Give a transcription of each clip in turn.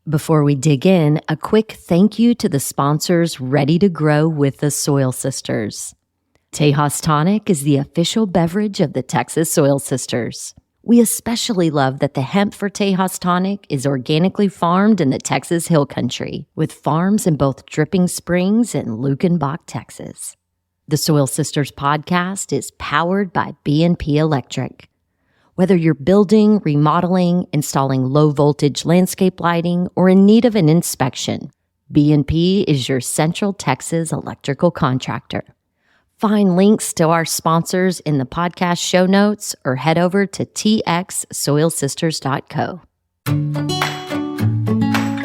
Before we dig in, a quick thank you to the sponsors ready to grow with the Soil Sisters. Tejas Tonic is the official beverage of the Texas Soil Sisters. We especially love that the hemp for Tejas Tonic is organically farmed in the Texas Hill Country, with farms in both Dripping Springs and Lukenbach, Texas. The Soil Sisters podcast is powered by B&P Electric. Whether you're building, remodeling, installing low-voltage landscape lighting, or in need of an inspection, B&P is your Central Texas electrical contractor. Find links to our sponsors in the podcast show notes or head over to txsoilsisters.co.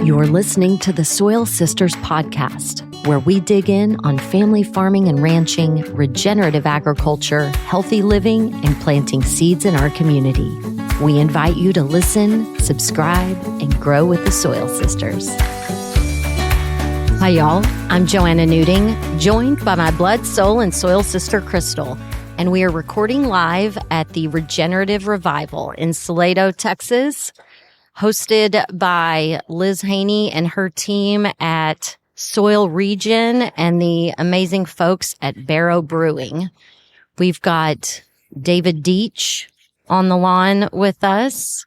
You're listening to the Soil Sisters podcast, where we dig in on family farming and ranching, regenerative agriculture, healthy living, and planting seeds in our community. We invite you to listen, subscribe, and grow with the Soil Sisters. Hi, y'all. I'm Joanna Newting, joined by my blood, soul, and soil sister, Crystal, and we are recording live at the Regenerative Revival in Salado, Texas, hosted by Liz Haney and her team at Soil Region and the amazing folks at Barrow Brewing. We've got David Deitsch on the lawn with us.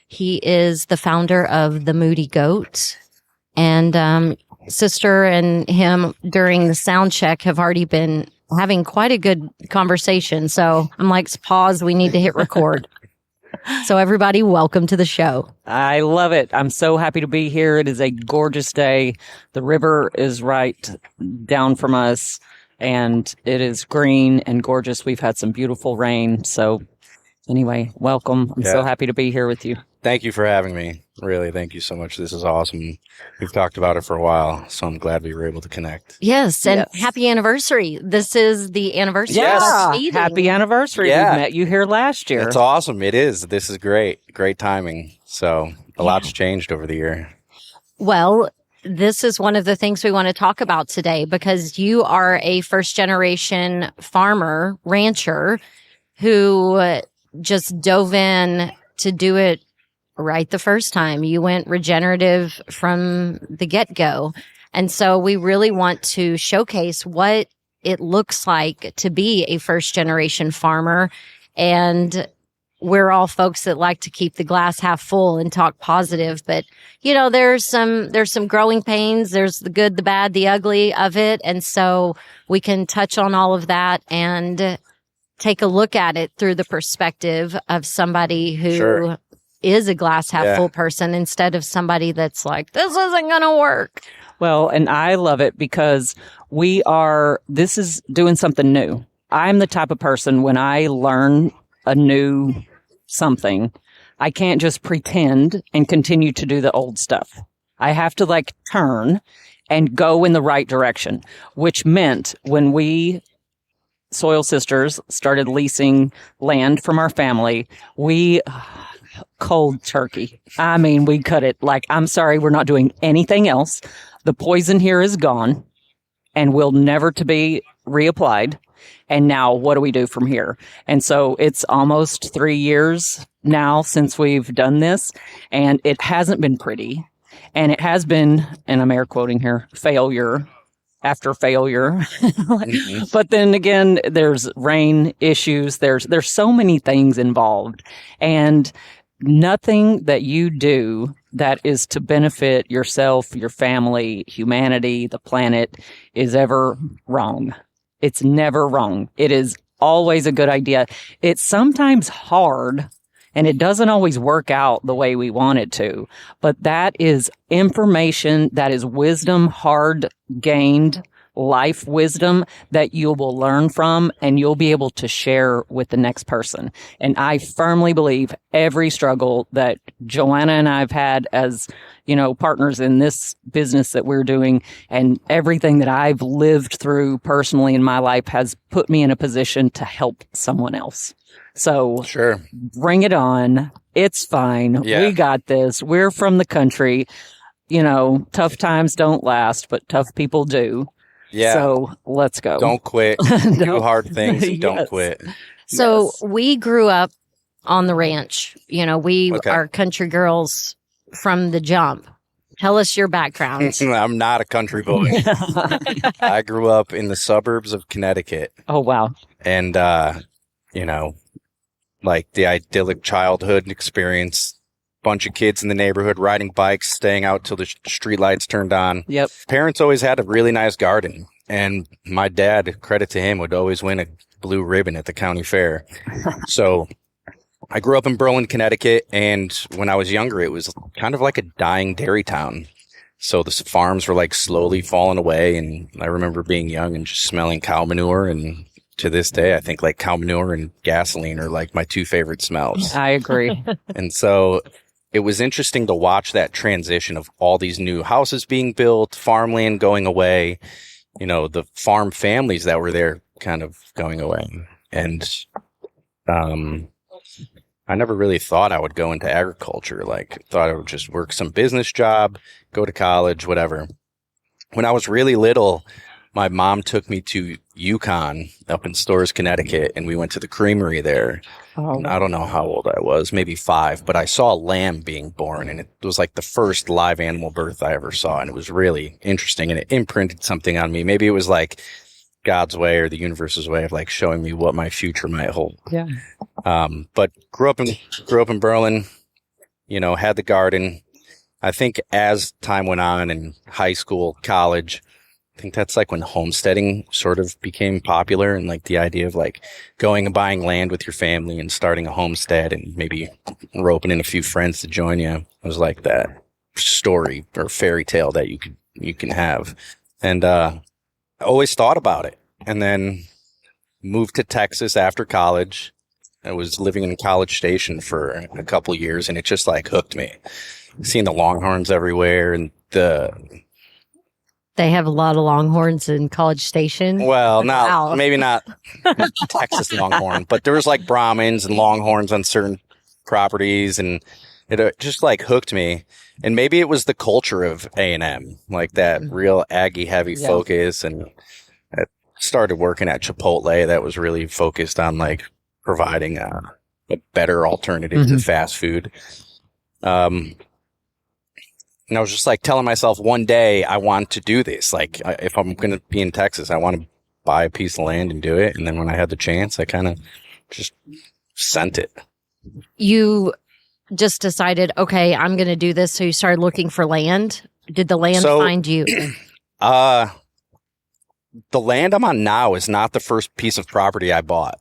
He is the founder of the Moody Goat, and sister and him during the sound check have already been having quite a good conversation. So I'm like, pause, we need to hit record. So everybody, welcome to the show. I love it. I'm so happy to be here. It is a gorgeous day. The river is right down from us, and it is green and gorgeous. We've had some beautiful rain. So anyway, welcome. I'm so happy to be here with you. Thank you for having me. Really, thank you so much. This is awesome. We've talked about it for a while, so I'm glad we were able to connect. Yes, and happy anniversary. This is the anniversary. Yeah, happy anniversary. Yeah. We met you here last year. It's awesome. It is. This is great. Great timing. So a lot's changed over the year. Well, this is one of the things we want to talk about today, because you are a first-generation farmer, rancher, who just dove in to do it right the first time. You went regenerative from the get-go. And so we really want to showcase what it looks like to be a first-generation farmer. And we're all folks that like to keep the glass half full and talk positive. But, you know, there's some growing pains. There's the good, the bad, the ugly of it. And so we can touch on all of that and take a look at it through the perspective of somebody who is a glass half full person, instead of somebody that's like, this isn't going to work. Well, and I love it because this is doing something new. I'm the type of person, when I learn a new something, I can't just pretend and continue to do the old stuff. I have to turn and go in the right direction, which meant when we Soil Sisters started leasing land from our family, we cold turkey. I mean, we cut it I'm sorry, we're not doing anything else. The poison here is gone and will never to be reapplied. And now what do we do from here? And so it's almost 3 years now since we've done this, and it hasn't been pretty. And it has been, and I'm air quoting here, failure after failure. But then again, there's rain issues. There's so many things involved, and nothing that you do that is to benefit yourself, your family, humanity, the planet is ever wrong. It's never wrong. It is always a good idea. It's sometimes hard, and it doesn't always work out the way we want it to, but that is information, that is wisdom, hard gained life wisdom that you will learn from, and you'll be able to share with the next person. And I firmly believe every struggle that Joanna and I've had as, partners in this business that we're doing, and everything that I've lived through personally in my life has put me in a position to help someone else. So bring it on. It's fine. Yeah. We got this. We're from the country. Tough times don't last, but tough people do. Yeah. So let's go. Don't quit. Do hard things and don't quit. So we grew up on the ranch. We are country girls from the jump. Tell us your background. I'm not a country boy. I grew up in the suburbs of Connecticut. Oh, wow. And, like the idyllic childhood experience. Bunch of kids in the neighborhood riding bikes, staying out till the street lights turned on. Yep. Parents always had a really nice garden. And my dad, credit to him, would always win a blue ribbon at the county fair. So I grew up in Berlin, Connecticut. And when I was younger, it was kind of like a dying dairy town. So the farms were like slowly falling away. And I remember being young and just smelling cow manure. And to this day, I think like cow manure and gasoline are like my two favorite smells. I agree. And so it was interesting to watch that transition of all these new houses being built, farmland going away, the farm families that were there kind of going away. And I never really thought I would go into agriculture. Like, thought I would just work some business job, go to college, whatever. When I was really little, my mom took me to Yukon up in Storrs, Connecticut, and we went to the creamery there. Oh. I don't know how old I was, maybe 5, but I saw a lamb being born, and it was like the first live animal birth I ever saw, and it was really interesting, and it imprinted something on me. Maybe it was like God's way or the universe's way of like showing me what my future might hold. Yeah. But grew up in Berlin, had the garden. I think as time went on in high school, college, I think that's like when homesteading sort of became popular, and like the idea of like going and buying land with your family and starting a homestead and maybe roping in a few friends to join you was like that story or fairy tale that you can have. And I always thought about it, and then moved to Texas after college. I was living in College Station for a couple of years, and it just like hooked me. Seeing the longhorns everywhere, and They have a lot of longhorns in College Station. Well, Wow. maybe not Texas longhorn, but there was like Brahmins and longhorns on certain properties, and it just like hooked me. And maybe it was the culture of A&M, like that real Aggie heavy focus. And I started working at Chipotle that was really focused on like providing a better alternative to fast food. And I was just like telling myself one day I want to do this. Like if I'm going to be in Texas, I want to buy a piece of land and do it. And then when I had the chance, I kind of just sent it. You just decided, okay, I'm going to do this. So you started looking for land. Did the land find you? The land I'm on now is not the first piece of property I bought.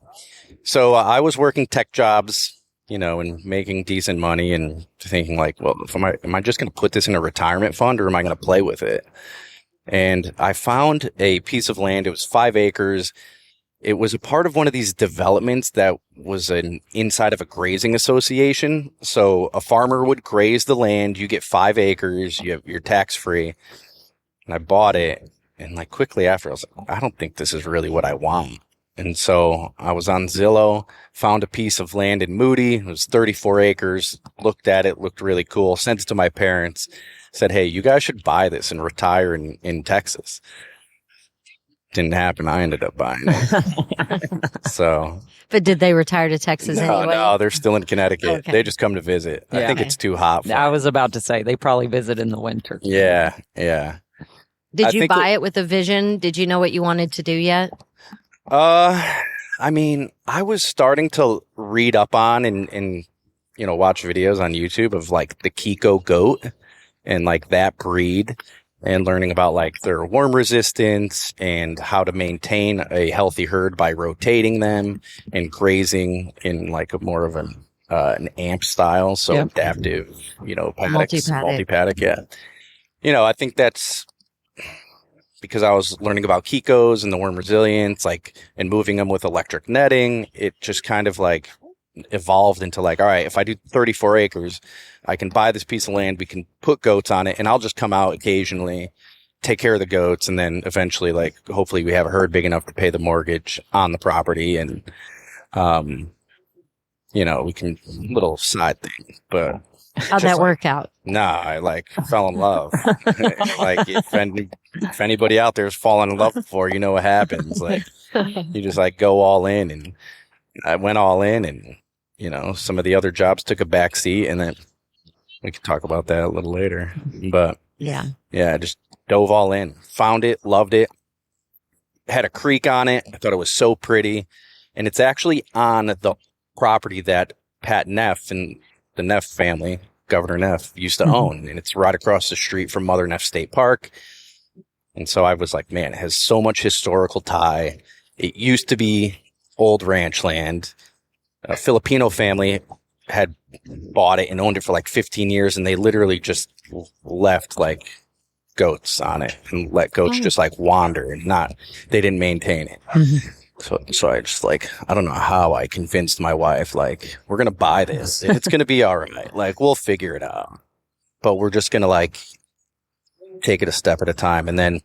So I was working tech jobs, and making decent money and thinking like, well, am I just going to put this in a retirement fund, or am I going to play with it? And I found a piece of land. It was 5 acres. It was a part of one of these developments that was inside of a grazing association. So a farmer would graze the land. You get 5 acres. You're tax free. And I bought it. And like quickly after, I was like, I don't think this is really what I want. And so I was on Zillow, found a piece of land in Moody. It was 34 acres, looked at it, looked really cool, sent it to my parents, said, hey, you guys should buy this and retire in Texas. Didn't happen. I ended up buying it. So. But did they retire to Texas anyway? No, they're still in Connecticut. Okay. They just come to visit. Yeah. I think it's too hot for I was about to say, they probably visit in the winter. Yeah. Did you buy it with a vision? Did you know what you wanted to do yet? I mean, I was starting to read up on and watch videos on YouTube of like the Kiko goat and like that breed, and learning about like their worm resistance and how to maintain a healthy herd by rotating them and grazing in like a more of an AMP style. So adaptive, paddocks, multi-paddock. Yeah. I think that's because I was learning about Kikos and the worm resilience, like, and moving them with electric netting. It just kind of like evolved into like, all right, if I do 34 acres, I can buy this piece of land, we can put goats on it, and I'll just come out occasionally, take care of the goats, and then eventually, like, hopefully we have a herd big enough to pay the mortgage on the property, and, we can, little side thing, but. How'd that work out? Nah, I like fell in love. Like if anybody out there is falling in love before, you know what happens. Like you just like go all in, and I went all in, and some of the other jobs took a back seat, and then we could talk about that a little later. But Yeah. Yeah, I just dove all in. Found it, loved it. Had a creek on it. I thought it was so pretty. And it's actually on the property that Pat Neff and the Neff family, Governor Neff, used to own. And it's right across the street from Mother Neff State Park. And so I was like, man, it has so much historical tie. It used to be old ranch land. A Filipino family had bought it and owned it for like 15 years, and they literally just left like goats on it and let goats just like wander and they didn't maintain it. So I just like, I don't know how I convinced my wife, like, we're going to buy this. It's going to be all right. Like, we'll figure it out, but we're just going to like take it a step at a time. And then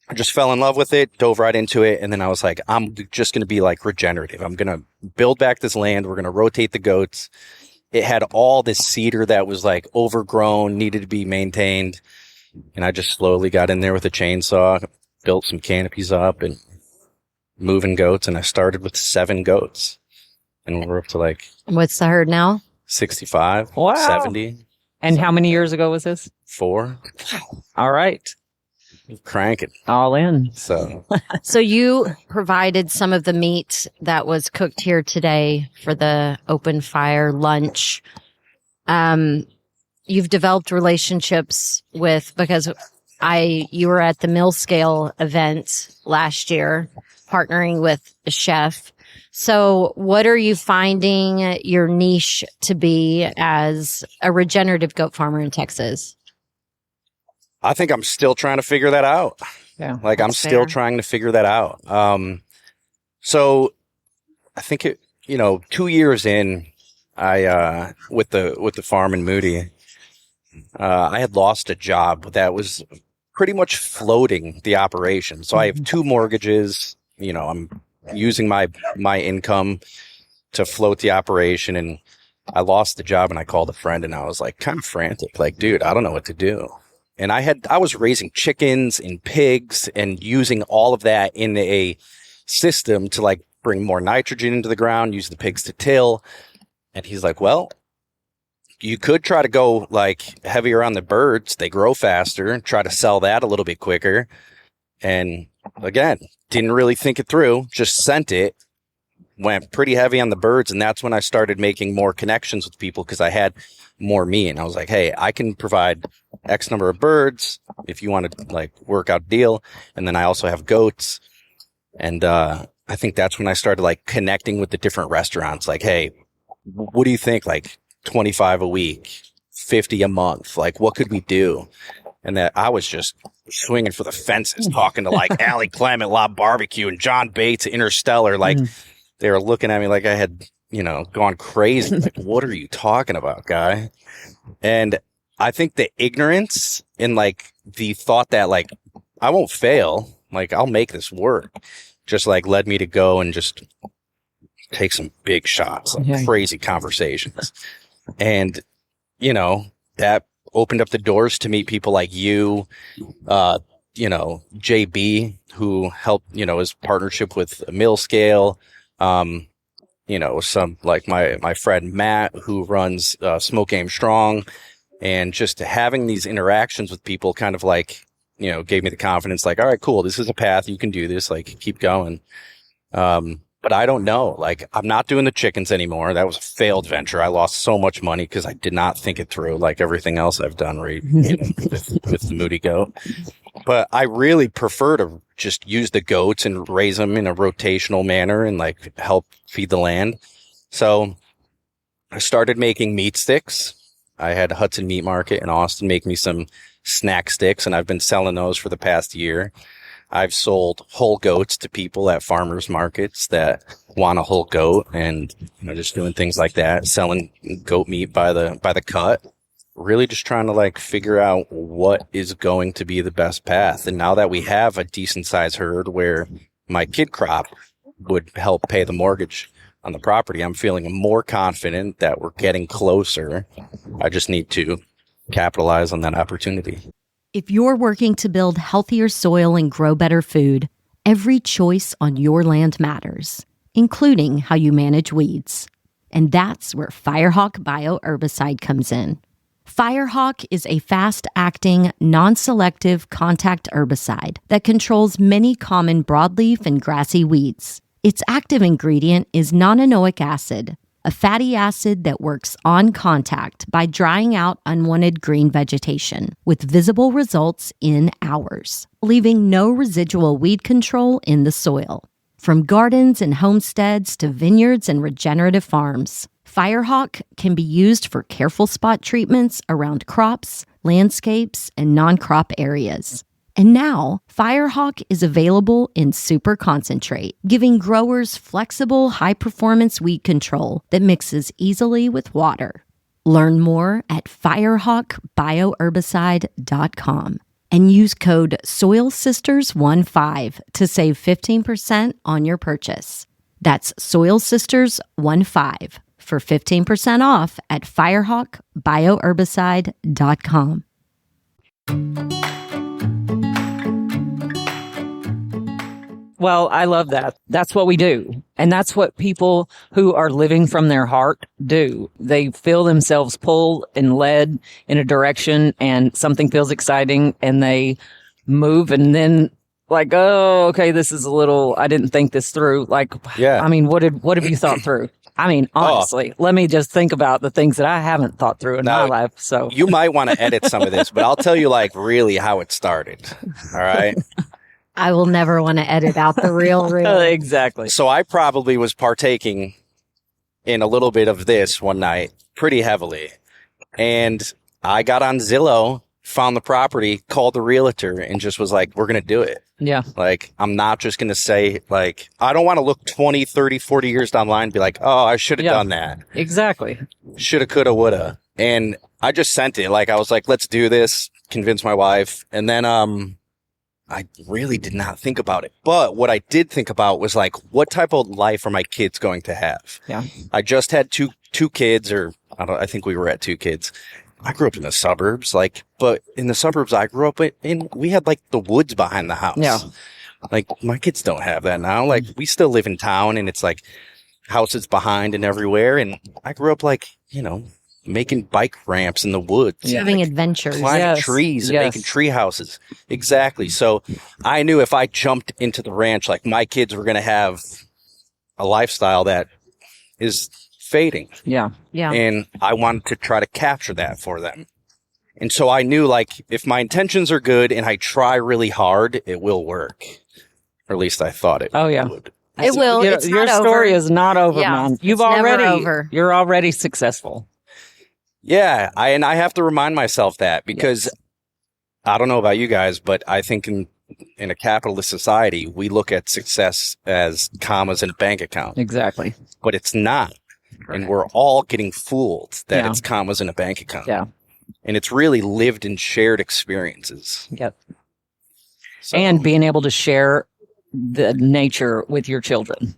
I just fell in love with it, dove right into it. And then I was like, I'm just going to be like regenerative. I'm going to build back this land. We're going to rotate the goats. It had all this cedar that was like overgrown, needed to be maintained. And I just slowly got in there with a chainsaw, built some canopies up and moving goats. And I started with 7 goats. And we're up to like... What's the herd now? 65, Wow. 70. And how many years ago was this? 4. All right. Cranking. All in. So you provided some of the meat that was cooked here today for the open fire lunch. You've developed relationships because you were at the Mill Scale event last year, partnering with a chef. So what are you finding your niche to be as a regenerative goat farmer in Texas? I think I'm still trying to figure that out. Yeah. Like I'm still trying to figure that out. So I think 2 years in, I with the farm in Moody, I had lost a job that was pretty much floating the operation. So I have 2 mortgages. I'm using my income to float the operation, and I lost the job. And I called a friend, and I was like kind of frantic, like, dude, I don't know what to do. And I was raising chickens and pigs and using all of that in a system to like bring more nitrogen into the ground, use the pigs to till. And he's like, well, you could try to go like heavier on the birds. They grow faster, try to sell that a little bit quicker. And again, didn't really think it through, just sent it, went pretty heavy on the birds. And that's when I started making more connections with people because I had more meat. And I was like, hey, I can provide X number of birds if you want to like work out a deal. And then I also have goats. And I think that's when I started like connecting with the different restaurants. Like, hey, what do you think? Like 25 a week, 50 a month. Like, what could we do? And that I was just swinging for the fences, talking to like Allie Clement, Lob Barbecue, and John Bates, Interstellar. Like they were looking at me like I had, gone crazy. Like, what are you talking about, guy? And I think the ignorance and like the thought that like I won't fail, like I'll make this work, just like led me to go and just take some big shots, like crazy conversations. And, that opened up the doors to meet people like you, JB, who helped, his partnership with Mill Scale, some like my friend Matt, who runs Smoke Game Strong, and just having these interactions with people kind of like, gave me the confidence, like, all right, cool. This is a path. You can do this. Like, keep going. But I don't know. Like, I'm not doing the chickens anymore. That was a failed venture. I lost so much money because I did not think it through, like everything else I've done with the Moody Goat. But I really prefer to just use the goats and raise them in a rotational manner and like help feed the land. So I started making meat sticks. I had Hudson Meat Market in Austin make me some snack sticks, and I've been selling those for the past year. I've sold whole goats to people at farmers markets that want a whole goat, and just doing things like that, selling goat meat by the cut. Really just trying to like figure out what is going to be the best path. And now that we have a decent sized herd where my kid crop would help pay the mortgage on the property, I'm feeling more confident that we're getting closer. I just need to capitalize on that opportunity. If you're working to build healthier soil and grow better food, every choice on your land matters, including how you manage weeds. And that's where Firehawk Bio Herbicide comes in. Firehawk is a fast-acting, non-selective contact herbicide that controls many common broadleaf and grassy weeds. Its active ingredient is nonanoic acid, a fatty acid that works on contact by drying out unwanted green vegetation, with visible results in hours, leaving no residual weed control in the soil. From gardens and homesteads to vineyards and regenerative farms, Firehawk can be used for careful spot treatments around crops, landscapes, and non-crop areas. And now, Firehawk is available in super concentrate, giving growers flexible, high-performance weed control that mixes easily with water. Learn more at firehawkbioherbicide.com and use code SoilSisters15 to save 15% on your purchase. That's SoilSisters15 for 15% off at firehawkbioherbicide.com. Well, I love that. That's what we do. And that's what people who are living from their heart do. They feel themselves pulled and led in a direction and something feels exciting and they move and then like, oh, okay, this is a little, I didn't think this through. Like, Yeah. I mean, what have you thought through? I mean, honestly, let me just think about the things that I haven't thought through in my life. So You might want to edit some of this, but I'll tell you like really how it started. All right. I will never want to edit out the real. exactly. So I probably was partaking in a little bit of this one night pretty heavily. And I got on Zillow, found the property, called the realtor and just was like, we're going to do it. Yeah. Like, I'm not just going to say like, I don't want to look 20, 30, 40 years down the line and be like, oh, I should have done that. Exactly. Shoulda, coulda, woulda. And I just sent it. Like, I was like, let's do this, convince my wife. And then, I really did not think about it. But what I did think about was like, what type of life are my kids going to have? Yeah. I just had two kids, or I think we were at 2 kids. I grew up in the suburbs, but in the suburbs I grew up in, we had like the woods behind the house. Yeah. Like my kids don't have that now. Like we still live in town and it's like houses behind and everywhere. And I grew up like, making bike ramps in the woods. Having adventures. Climbing trees and making tree houses. Exactly. So I knew if I jumped into the ranch, like my kids were going to have a lifestyle that is fading. Yeah. Yeah. And I wanted to try to capture that for them. And so I knew like if my intentions are good and I try really hard, it will work. Or at least I thought it would. It will. Your story is not over, man. You're already successful. Yeah, I have to remind myself that because I don't know about you guys, but I think in a capitalist society, we look at success as commas in a bank account. Exactly. But it's not. And we're all getting fooled that it's commas in a bank account. Yeah. And it's really lived and shared experiences. Yep. So, And being able to share the nature with your children.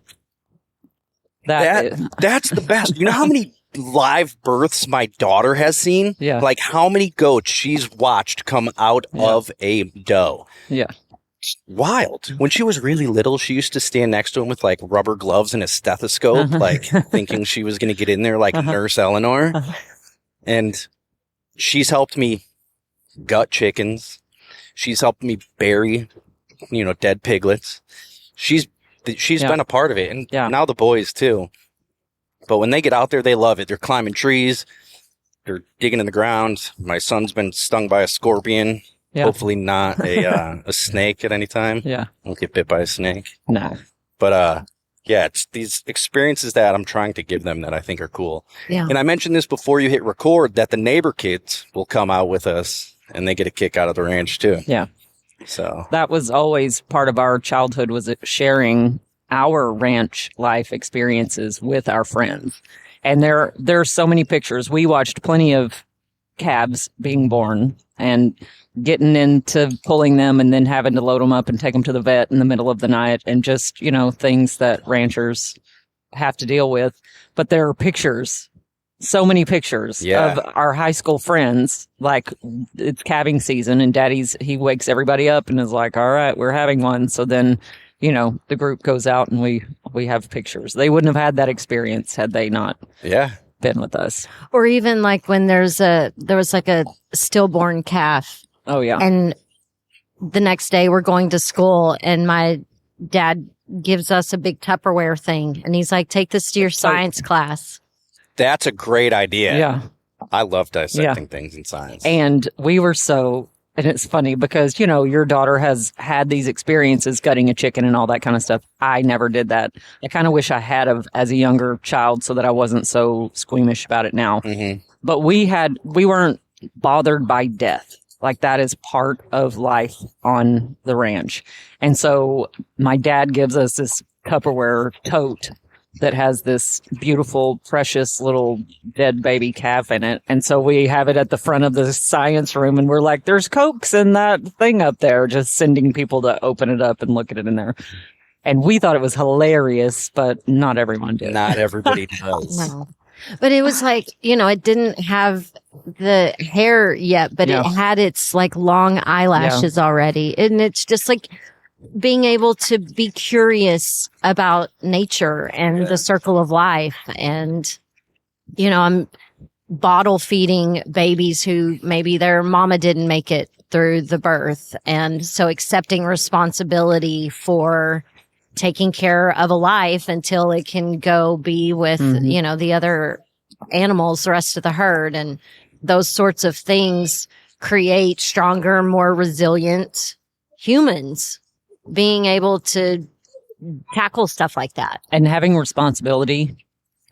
That's the best. You know how many live births my daughter has seen? Yeah. Like how many goats she's watched come out of a doe. Yeah. Wild. When she was really little, she used to stand next to him with like rubber gloves and a stethoscope, like thinking she was going to get in there like Nurse Eleanor. And she's helped me gut chickens. She's helped me bury, dead piglets. She's been a part of it. And now the boys too. But when they get out there, they love it. They're climbing trees. They're digging in the ground. My son's been stung by a scorpion. Yeah. Hopefully not a snake at any time. Yeah. Won't get bit by a snake. No. But it's these experiences that I'm trying to give them that I think are cool. Yeah. And I mentioned this before you hit record that the neighbor kids will come out with us and they get a kick out of the ranch too. Yeah. So that was always part of our childhood, was sharing our ranch life experiences with our friends. And there's so many pictures. We watched plenty of calves being born and getting into pulling them and then having to load them up and take them to the vet in the middle of the night and just, things that ranchers have to deal with. But there are pictures, so many pictures of our high school friends. Like it's calving season and he wakes everybody up and is like, all right, we're having one. So then, the group goes out and we have pictures. They wouldn't have had that experience had they not. Yeah. been with us. Or even like when there was like a stillborn calf. Oh, yeah. And the next day we're going to school and my dad gives us a big Tupperware thing. And he's like, take this to your science class. That's a great idea. Yeah. I love dissecting things in science. And and it's funny because, your daughter has had these experiences gutting a chicken and all that kind of stuff. I never did that. I kind of wish I had as a younger child so that I wasn't so squeamish about it now. Mm-hmm. But we weren't bothered by death. Like that is part of life on the ranch. And so my dad gives us this Tupperware tote that has this beautiful, precious little dead baby calf in it. And so we have it at the front of the science room and we're like, there's Cokes in that thing up there, just sending people to open it up and look at it in there. And we thought it was hilarious, but not everyone did. Not everybody does. No. But it was like, it didn't have the hair yet, but it had its like long eyelashes already. And it's just like being able to be curious about nature and the circle of life. And, I'm bottle feeding babies who maybe their mama didn't make it through the birth. And so accepting responsibility for taking care of a life until it can go be with, the other animals, the rest of the herd. And those sorts of things create stronger, more resilient humans being able to tackle stuff like that. And having responsibility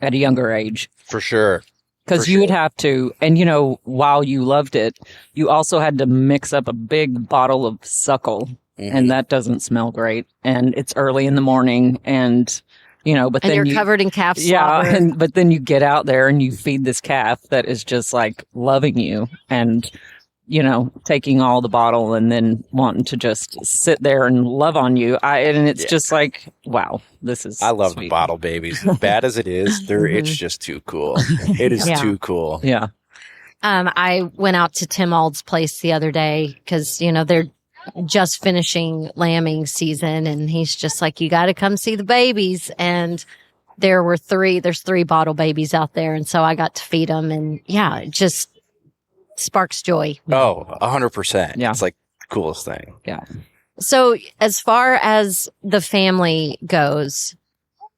at a younger age. For sure. Because you would have to, and while you loved it, you also had to mix up a big bottle of suckle. And that doesn't smell great. And it's early in the morning and, but then you're covered in calf slobber. Yeah. But then you get out there and you feed this calf that is just like loving you and, taking all the bottle and then wanting to just sit there and love on you. And it's just like, wow, this is I love sweet. the bottle babies. As bad as it is, it's just too cool. It is too cool. Yeah. I went out to Tim Ald's place the other day because, they're just finishing lambing season and he's just like, you got to come see the babies. And there's 3 bottle babies out there. And so I got to feed them and it just sparks joy. Oh, 100%. Yeah. It's like the coolest thing. Yeah. So as far as the family goes,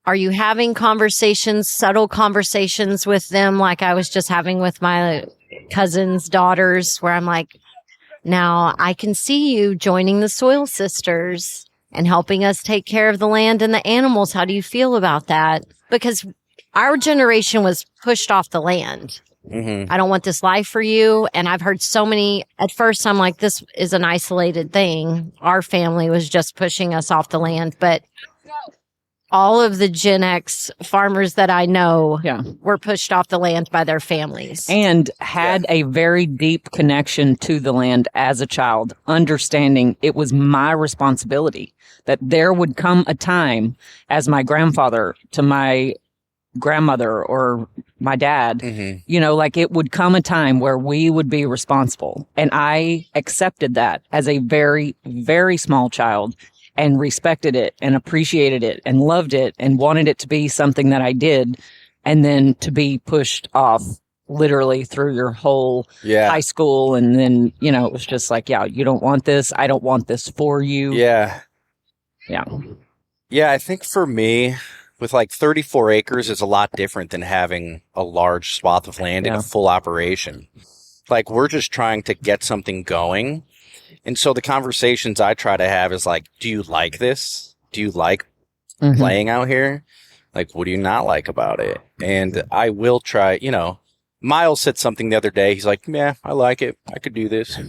are you having subtle conversations with them? Like I was just having with my cousin's daughters where I'm like, now, I can see you joining the Soil Sisters and helping us take care of the land and the animals. How do you feel about that? Because our generation was pushed off the land. I don't want this life for you. And I've heard so many, at first I'm like, this is an isolated thing. Our family was just pushing us off the land. But all of the Gen X farmers that I know were pushed off the land by their families. And had a very deep connection to the land as a child, understanding it was my responsibility, that there would come a time as my grandfather to my grandmother or my dad, like it would come a time where we would be responsible. And I accepted that as a very, very small child. And respected it and appreciated it and loved it and wanted it to be something that I did. And then to be pushed off literally through your whole high school. And then, it was just like, you don't want this. I don't want this for you. Yeah. Yeah. Yeah. I think for me, with like 34 acres is a lot different than having a large swath of land in a full operation. Like we're just trying to get something going. And so the conversations I try to have is like, do you like this? Do you like playing out here? Like, what do you not like about it? And I will try, Miles said something the other day. He's like, yeah, I like it. I could do this.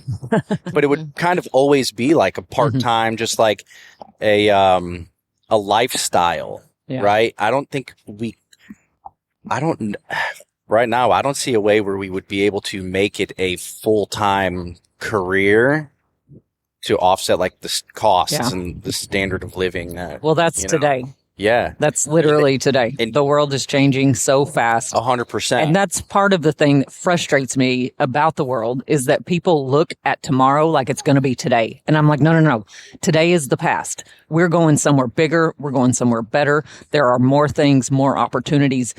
But it would kind of always be like a part-time, just like a lifestyle, right? Right now, I don't see a way where we would be able to make it a full-time career to offset like the costs and the standard of living. Well, that's today. Yeah. That's literally today. And the world is changing so fast. 100%. And that's part of the thing that frustrates me about the world is that people look at tomorrow like it's going to be today. And I'm like, no. Today is the past. We're going somewhere bigger. We're going somewhere better. There are more things, more opportunities.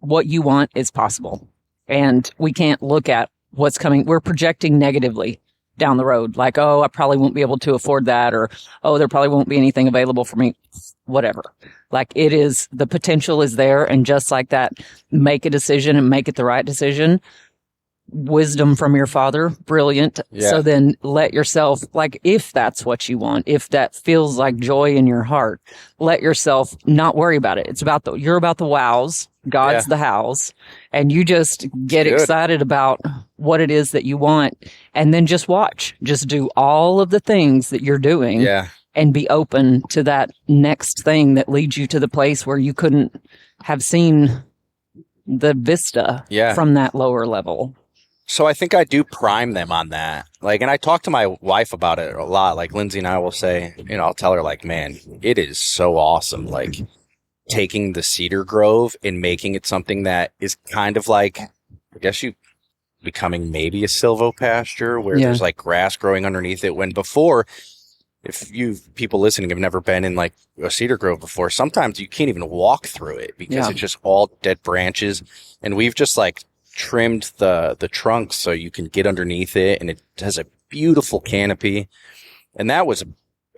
what you want is possible. And we can't look at what's coming. We're projecting negatively down the road. Like, oh, I probably won't be able to afford that, or, oh, there probably won't be anything available for me. Whatever. Like, it is, the potential is there. And just like that, make a decision and make it the right decision. Wisdom from your father, brilliant. Yeah. So then let yourself, like, if that's what you want, if that feels like joy in your heart, let yourself not worry about it. It's about you're about the wows, God's the hows, and you just get excited about what it is that you want, and then just watch, just do all of the things that you're doing. Yeah. And be open to that next thing that leads you to the place where you couldn't have seen the vista from that lower level. So I think I do prime them on that. Like, and I talk to my wife about it a lot. Like, Lindsay and I will say, you know, I'll tell her, like, man, it is so awesome. Like, taking the cedar grove and making it something that is kind of like, I guess you becoming maybe a silvopasture where there's like grass growing underneath it. When before, if you people listening have never been in like a cedar grove before, sometimes you can't even walk through it because it's just all dead branches. And we've just like trimmed the trunks so you can get underneath it, and it has a beautiful canopy, and that was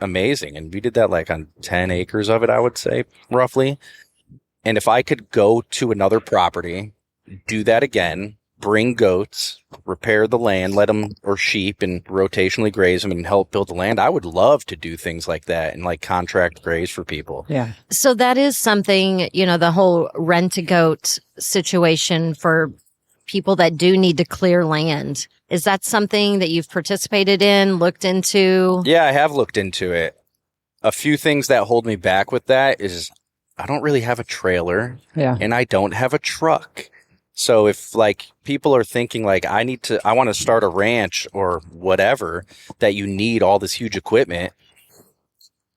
amazing. And we did that like on 10 acres of it, I would say, roughly. And if I could go to another property, do that again, bring goats, repair the land, let them, or sheep, and rotationally graze them and help build the land, I would love to do things like that and like contract graze for people. Yeah. So that is something, you know, the whole rent-a-goat situation for people that do need to clear land. Is that something that you've participated in, looked into? Yeah, I have looked into it. A few things that hold me back with that is I don't really have a trailer and I don't have a truck. So if like people are thinking like I want to start a ranch or whatever, that you need all this huge equipment.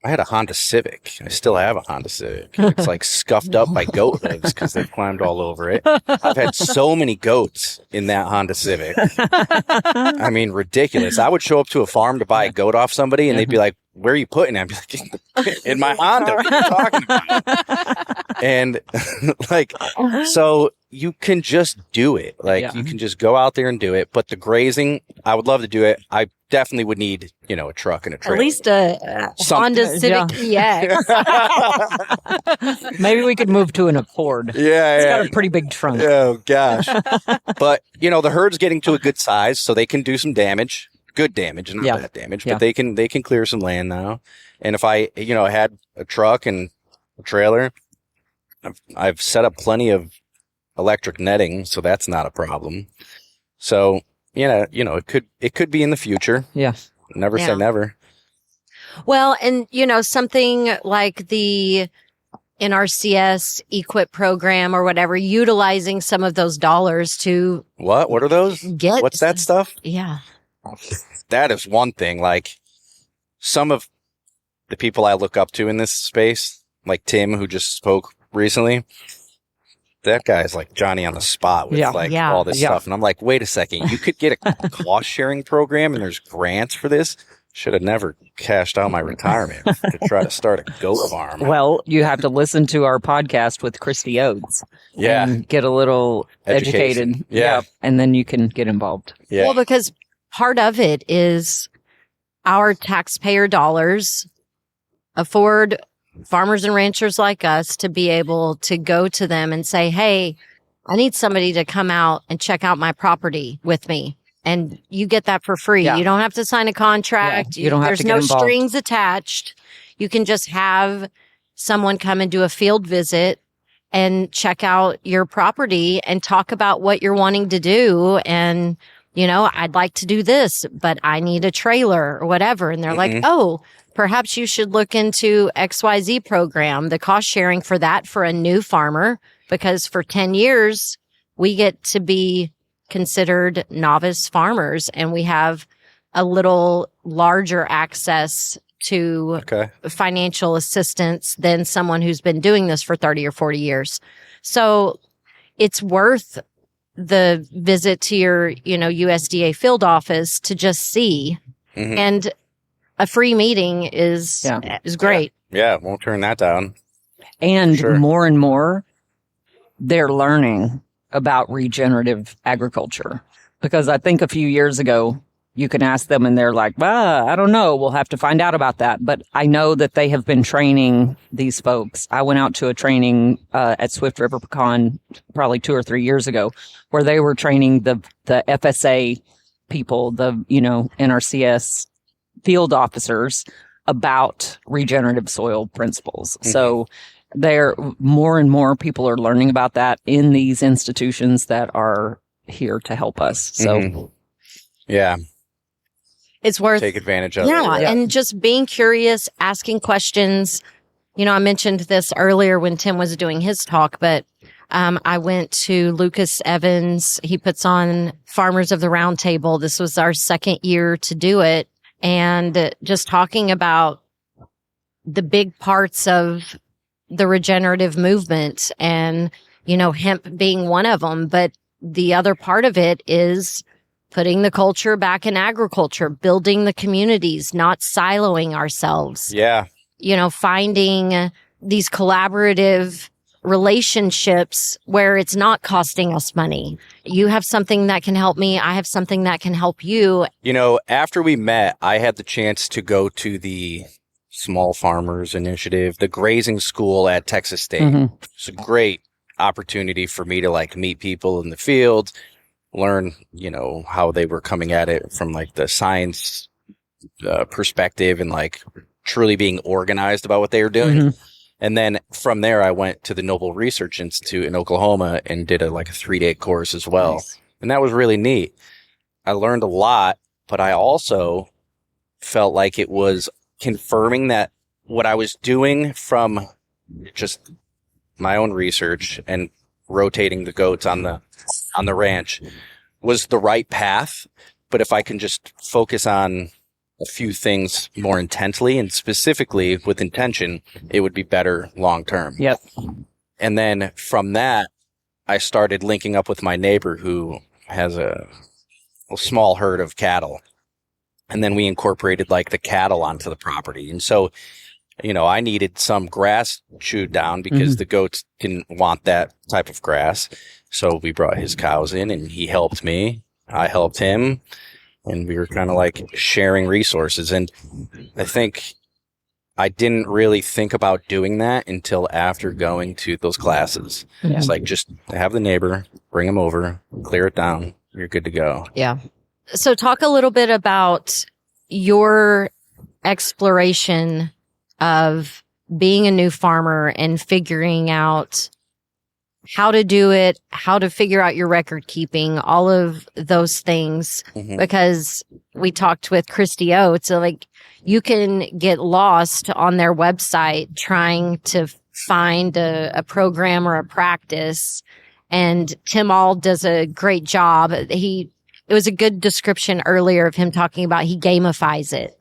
I had a Honda Civic. I still have a Honda Civic. It's like scuffed up by goat legs because they've climbed all over it. I've had so many goats in that Honda Civic. I mean, ridiculous. I would show up to a farm to buy a goat off somebody, and they'd be like, "Where are you putting it?" I'd be like, "In my Honda. What are you talking about?" And like, so you can just do it. Like, you can just go out there and do it. But the grazing, I would love to do it. I definitely would need, you know, a truck and a trailer. At least a Honda Civic EX. Maybe we could move to an Accord. It's got a pretty big trunk. Oh, gosh. But, you know, the herd's getting to a good size, so they can do some damage. Good damage, not bad damage. But they can clear some land now. And if I, you know, had a truck and a trailer, I've set up plenty of electric netting, so that's not a problem. So, you know, it could be in the future. Yeah. Never say never. Well, and you know, something like the NRCS equip program or whatever, utilizing some of those dollars to What are those? What's that stuff? Yeah. That is one thing. Like, some of the people I look up to in this space, like Tim, who just spoke recently, that guy's like Johnny on the spot with all this stuff. And I'm like, wait a second, you could get a cost sharing program and there's grants for this? Should have never cashed out my retirement to try to start a goat farm. Well, you have to listen to our podcast with Christy Oates. Yeah. And get a little educated. Yeah. Yep, and then you can get involved. Yeah. Well, because part of it is our taxpayer dollars afford farmers and ranchers like us to be able to go to them and say, hey, I need somebody to come out and check out my property with me. And you get that for free. Yeah. You don't have to sign a contract. You don't have to get There's no involved. strings attached. You can just have someone come and do a field visit and check out your property and talk about what you're wanting to do. And, you know, I'd like to do this, but I need a trailer or whatever. And they're like, oh, perhaps you should look into XYZ program, the cost sharing for that for a new farmer, because for 10 years, we get to be considered novice farmers and we have a little larger access to financial assistance than someone who's been doing this for 30 or 40 years. So it's worth the visit to your, you know, USDA field office to just see. And a free meeting is great. Yeah, won't turn that down. And more and more, they're learning about regenerative agriculture. Because I think a few years ago, you can ask them and they're like, well, I don't know. We'll have to find out about that. But I know that they have been training these folks. I went out to a training at Swift River Pecan probably 2 or 3 years ago where they were training the FSA people, the, NRCS field officers about regenerative soil principles. Mm-hmm. So more and more people are learning about that in these institutions that are here to help us. So, yeah. It's worth take advantage of. Yeah, and just being curious, asking questions. I mentioned this earlier when Tim was doing his talk, but I went to Lucas Evans. He puts on Farmers of the Round Table. This was our second year to do it, and just talking about the big parts of the regenerative movement, and hemp being one of them. But the other part of it is putting the culture back in agriculture, building the communities, not siloing ourselves. Yeah. Finding these collaborative relationships where it's not costing us money. You have something that can help me. I have something that can help you. After we met, I had the chance to go to the Small Farmers Initiative, the grazing school at Texas State. Mm-hmm. It's a great opportunity for me to meet people in the field, learn, how they were coming at it from the science perspective and truly being organized about what they were doing. Mm-hmm. And then from there, I went to the Noble Research Institute in Oklahoma and did a 3-day course as well. Nice. And that was really neat. I learned a lot, but I also felt like it was confirming that what I was doing from just my own research and rotating the goats on the ranch was the right path. But if I can just focus on a few things more intensely and specifically with intention, it would be better long term. Yep. And then from that, I started linking up with my neighbor who has a small herd of cattle. And then we incorporated the cattle onto the property. And so, I needed some grass chewed down because the goats didn't want that type of grass. So we brought his cows in and he helped me. I helped him. And we were kind of sharing resources. And I think I didn't really think about doing that until after going to those classes. Yeah. It's just have the neighbor, bring him over, clear it down. You're good to go. Yeah. So talk a little bit about your exploration of being a new farmer and figuring out how to do it, how to figure out your record keeping, all of those things. Mm-hmm. Because we talked with Christy Oates, so you can get lost on their website trying to find a program or a practice. And Tim All does a great job. It was a good description earlier of him talking about he gamifies it,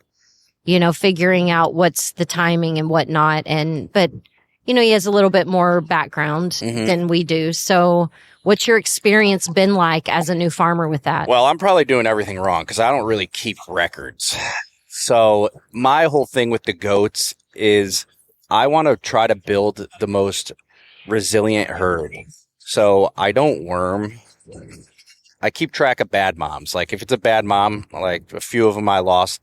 figuring out what's the timing and whatnot. But he has a little bit more background than we do. So what's your experience been like as a new farmer with that? Well, I'm probably doing everything wrong because I don't really keep records. So my whole thing with the goats is I want to try to build the most resilient herd. So I don't worm. I keep track of bad moms. If it's a bad mom, a few of them I lost.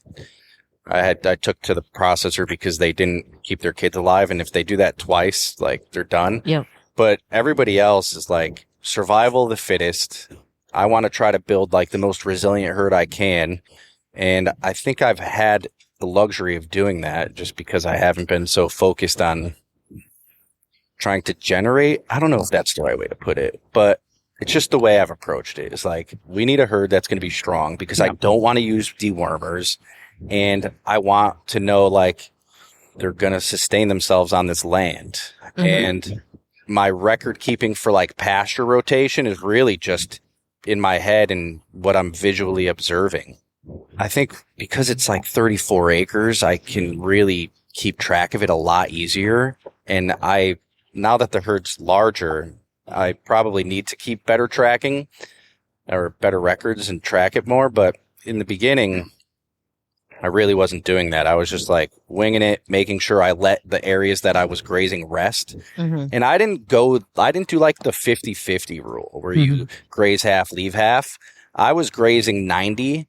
I took to the processor because they didn't keep their kids alive. And if they do that twice, they're done. Yeah. But everybody else is survival of the fittest. I want to try to build the most resilient herd I can. And I think I've had the luxury of doing that just because I haven't been so focused on trying to generate. I don't know if that's the right way to put it, but it's just the way I've approached it. It's we need a herd that's going to be strong because I don't want to use dewormers. And I want to know they're going to sustain themselves on this land. Mm-hmm. And my record keeping for pasture rotation is really just in my head and what I'm visually observing. I think because it's 34 acres, I can really keep track of it a lot easier. And now that the herd's larger, I probably need to keep better tracking or better records and track it more. But in the beginning, I really wasn't doing that. I was just like winging it, making sure I let the areas that I was grazing rest. And I didn't do like the 50-50 rule where you graze half, leave half. I was grazing 90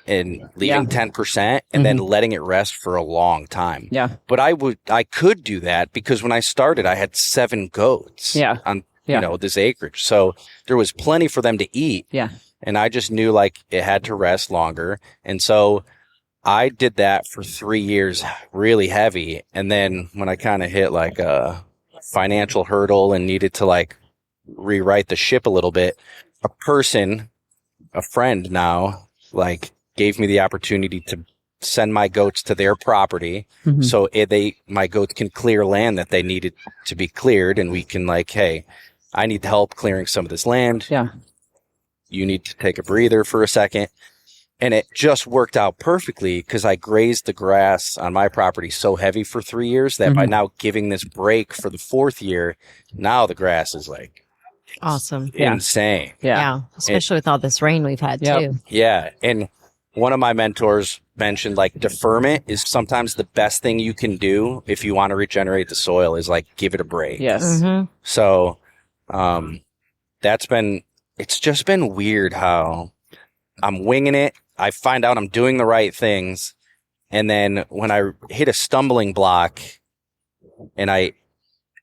and leaving 10% and then letting it rest for a long time. Yeah. But I could do that because when I started, I had 7 goats on, you know, this acreage. So there was plenty for them to eat. Yeah. And I just knew like it had to rest longer. And so I did that for 3 years, really heavy. And then when I kind of hit like a financial hurdle and needed to like rewrite the ship a little bit, a friend now, like gave me the opportunity to send my goats to their property. So my goats can clear land that they needed to be cleared. And we can like, hey, I need help clearing some of this land. Yeah. You need to take a breather for a second. And it just worked out perfectly because I grazed the grass on my property so heavy for 3 years that by now giving this break for the 4th year, now the grass is like awesome, insane. Yeah. Especially with all this rain we've had too. Yeah. And one of my mentors mentioned like deferment is sometimes the best thing you can do if you want to regenerate the soil is like give it a break. Yes. So it's just been weird how I'm winging it. I find out I'm doing the right things. And then when I hit a stumbling block and I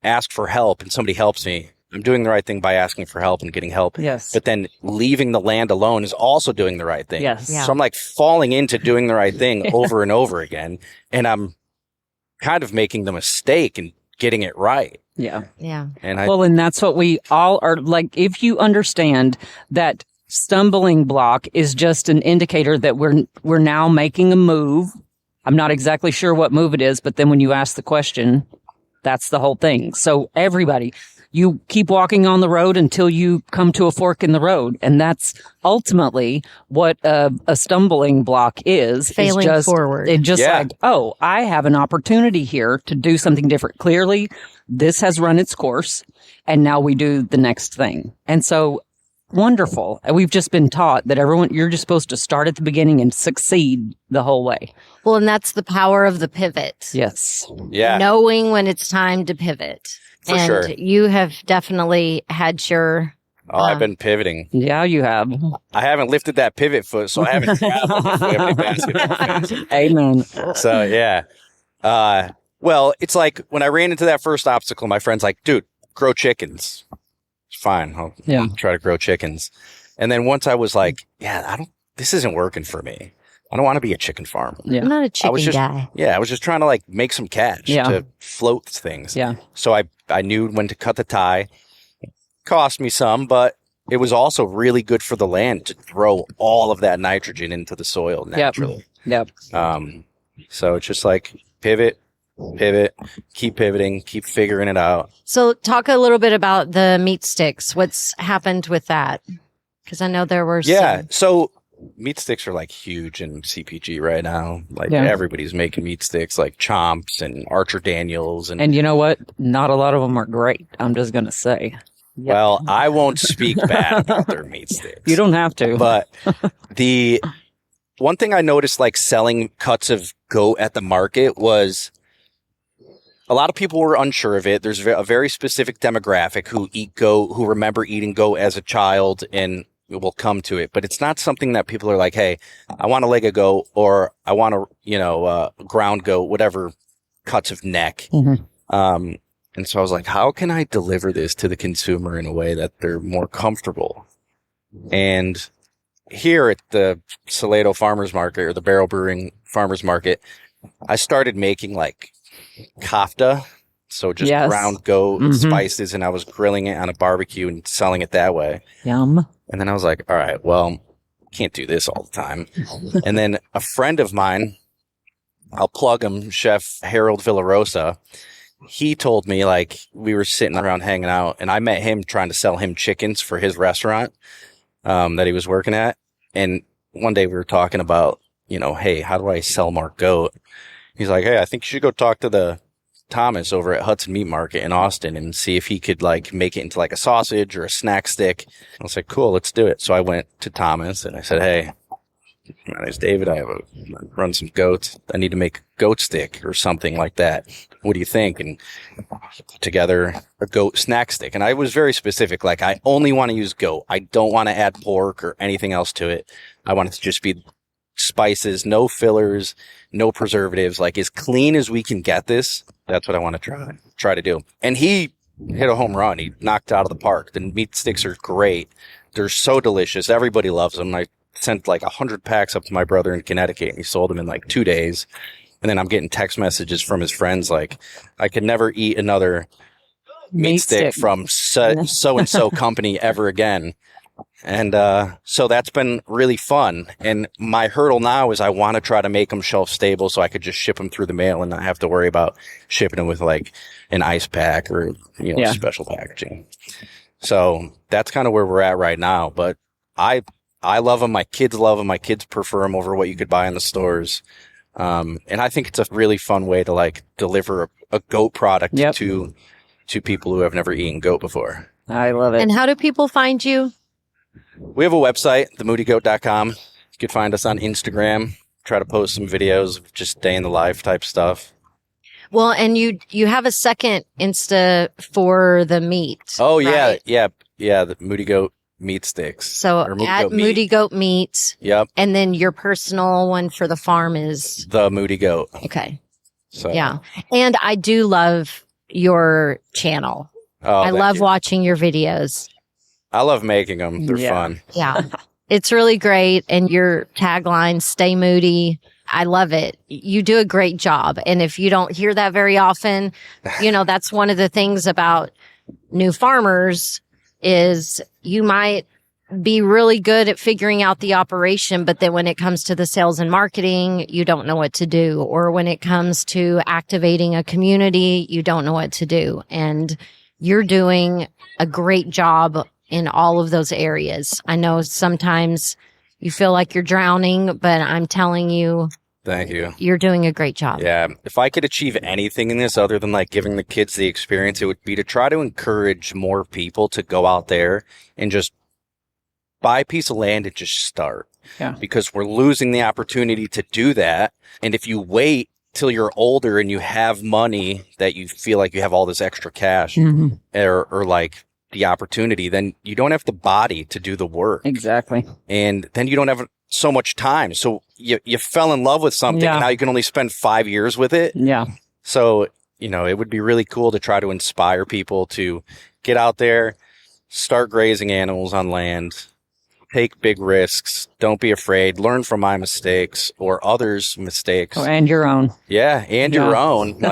ask for help and somebody helps me, I'm doing the right thing by asking for help and getting help. Yes. But then leaving the land alone is also doing the right thing. Yes. Yeah. So I'm like falling into doing the right thing over and over again. And I'm kind of making the mistake and getting it right. Yeah. Yeah. And that's what we all are like. If you understand that stumbling block is just an indicator that we're now making a move. I'm not exactly sure what move it is, but then when you ask the question, that's the whole thing. So everybody, you keep walking on the road until you come to a fork in the road. And that's ultimately what a stumbling block is. Failing just, forward. It's just like, oh, I have an opportunity here to do something different. Clearly, this has run its course, and now we do the next thing. And so wonderful. We've just been taught that you're just supposed to start at the beginning and succeed the whole way. Well, and that's the power of the pivot. Yes. Yeah. Knowing when it's time to pivot. For sure. You have definitely had your... I've been pivoting. Yeah, you have. I haven't lifted that pivot foot, so I haven't traveled the basket. Amen. So, yeah. Well, it's like when I ran into that first obstacle, my friend's like, dude, grow chickens. Fine. I'll try to grow chickens. And then once I was like, this isn't working for me. I don't want to be a chicken farmer. Yeah. I'm not a chicken guy. Yeah. I was just trying to like make some cash to float things. Yeah. So I knew when to cut the tie. It cost me some, but it was also really good for the land to throw all of that nitrogen into the soil naturally. Yep. So it's just like pivot, keep pivoting, keep figuring it out. So talk a little bit about the meat sticks. What's happened with that? Because I know there were so meat sticks are like huge in CPG right now. Like everybody's making meat sticks like Chomps and Archer Daniels. And you know what? Not a lot of them are great. I'm just going to say. Yep. Well, I won't speak bad about their meat sticks. You don't have to. But the one thing I noticed like selling cuts of goat at the market was a lot of people were unsure of it. There's a very specific demographic who eat goat, who remember eating goat as a child and will come to it. But it's not something that people are like, hey, I want a leg of goat or I want a ground goat, whatever cuts of neck. And so I was like, how can I deliver this to the consumer in a way that they're more comfortable? And here at the Salado Farmers Market or the Barrel Brewing Farmers Market, I started making like kafta. So just ground goat and spices, and I was grilling it on a barbecue and selling it that way. Yum. And then I was like, all right, well, can't do this all the time. And then a friend of mine, I'll plug him, Chef Harold Villarosa, he told me, like, we were sitting around hanging out, and I met him trying to sell him chickens for his restaurant that he was working at. And one day we were talking about, hey, how do I sell more goat? He's like, hey, I think you should go talk to the Thomas over at Hudson Meat Market in Austin and see if he could like make it into like a sausage or a snack stick. I was like, cool, let's do it. So I went to Thomas and I said, hey, My name's David. I run some goats. I need to make a goat stick or something like that. What do you think? And put together a goat snack stick. And I was very specific. Like, I only want to use goat. I don't want to add pork or anything else to it. I want it to just be spices, no fillers, no preservatives, like as clean as we can get this. That's what I want to try to do. And he hit a home run. He knocked it out of the park. The meat sticks are great. They're so delicious. Everybody loves them. I sent like 100 packs up to my brother in Connecticut, and he sold them in like 2 days. And then I'm getting text messages from his friends like, I could never eat another meat stick from so-and-so company ever again. And so that's been really fun. And my hurdle now is I want to try to make them shelf stable so I could just ship them through the mail and not have to worry about shipping them with like an ice pack or, special packaging. So that's kind of where we're at right now. But I love them. My kids love them. My kids prefer them over what you could buy in the stores. And I think it's a really fun way to like deliver a goat product to people who have never eaten goat before. I love it. And how do people find you? We have a website, themoodygoat.com. You can find us on Instagram. Try to post some videos of just day in the life type stuff. Well, and you have a second Insta for the meat. Oh, right? yeah. The Moody Goat meat sticks. So at Moody Goat Meat. Yep. And then your personal one for the farm is? The Moody Goat. Okay. So yeah. And I do love your channel. Oh, I love watching your videos. I love making them. They're fun. Yeah. It's really great. And your tagline, stay moody. I love it. You do a great job. And if you don't hear that very often, that's one of the things about new farmers is you might be really good at figuring out the operation, but then when it comes to the sales and marketing, you don't know what to do. Or when it comes to activating a community, you don't know what to do. And you're doing a great job in all of those areas. I know sometimes you feel like you're drowning, but I'm telling you, thank you. You're doing a great job. Yeah. If I could achieve anything in this other than like giving the kids the experience, it would be to try to encourage more people to go out there and just buy a piece of land and just start. Yeah. Because we're losing the opportunity to do that. And if you wait till you're older and you have money that you feel like you have all this extra cash or like the opportunity, then you don't have the body to do the work. Exactly. And then you don't have so much time. So you fell in love with something and now you can only spend 5 years with it. Yeah. So, it would be really cool to try to inspire people to get out there, start grazing animals on land, take big risks, don't be afraid, learn from my mistakes or others' mistakes. Oh, and your own. Yeah, and your own,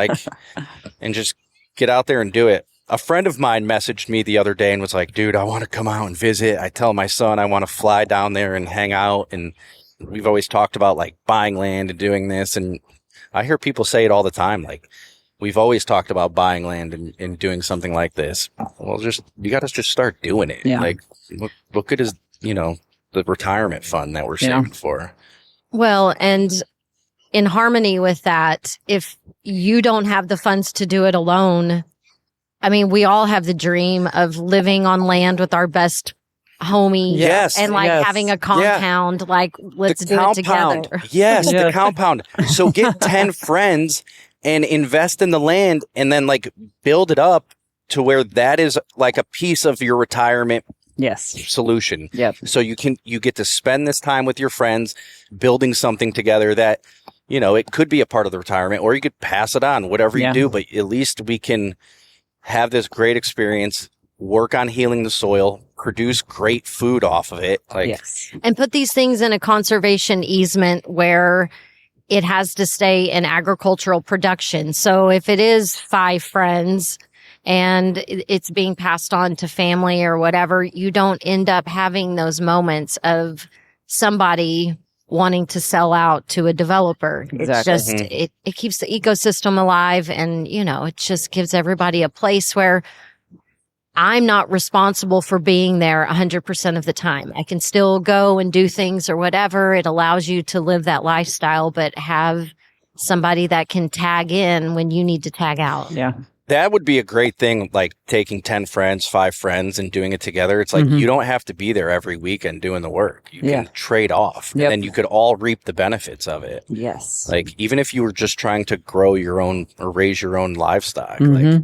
and just get out there and do it. A friend of mine messaged me the other day and was like, dude, I want to come out and visit. I tell my son I want to fly down there and hang out. And we've always talked about like buying land and doing this. And I hear people say it all the time. Like, we've always talked about buying land and doing something like this. Well, you got to just start doing it. Yeah. Like, look at his, the retirement fund that we're saving for. Well, and in harmony with that, if you don't have the funds to do it alone, I mean, we all have the dream of living on land with our best homie. Yes. And having a compound, let's do it together. Yes, the compound. So get 10 friends and invest in the land and then build it up to where that is like a piece of your retirement solution. Yep. So you get to spend this time with your friends building something together that, it could be a part of the retirement or you could pass it on, whatever you do, but at least we can have this great experience, work on healing the soil, produce great food off of it. And put these things in a conservation easement where it has to stay in agricultural production. So if it is 5 friends and it's being passed on to family or whatever, you don't end up having those moments of somebody wanting to sell out to a developer. Exactly. It's just, it keeps the ecosystem alive and, it just gives everybody a place where I'm not responsible for being there 100% of the time. I can still go and do things or whatever. It allows you to live that lifestyle, but have somebody that can tag in when you need to tag out. Yeah. that would be a great thing, like taking 10 friends, 5 friends and doing it together. It's like you don't have to be there every weekend doing the work. You can trade off and then you could all reap the benefits of it. Yes. Like even if you were just trying to grow your own or raise your own livestock, like,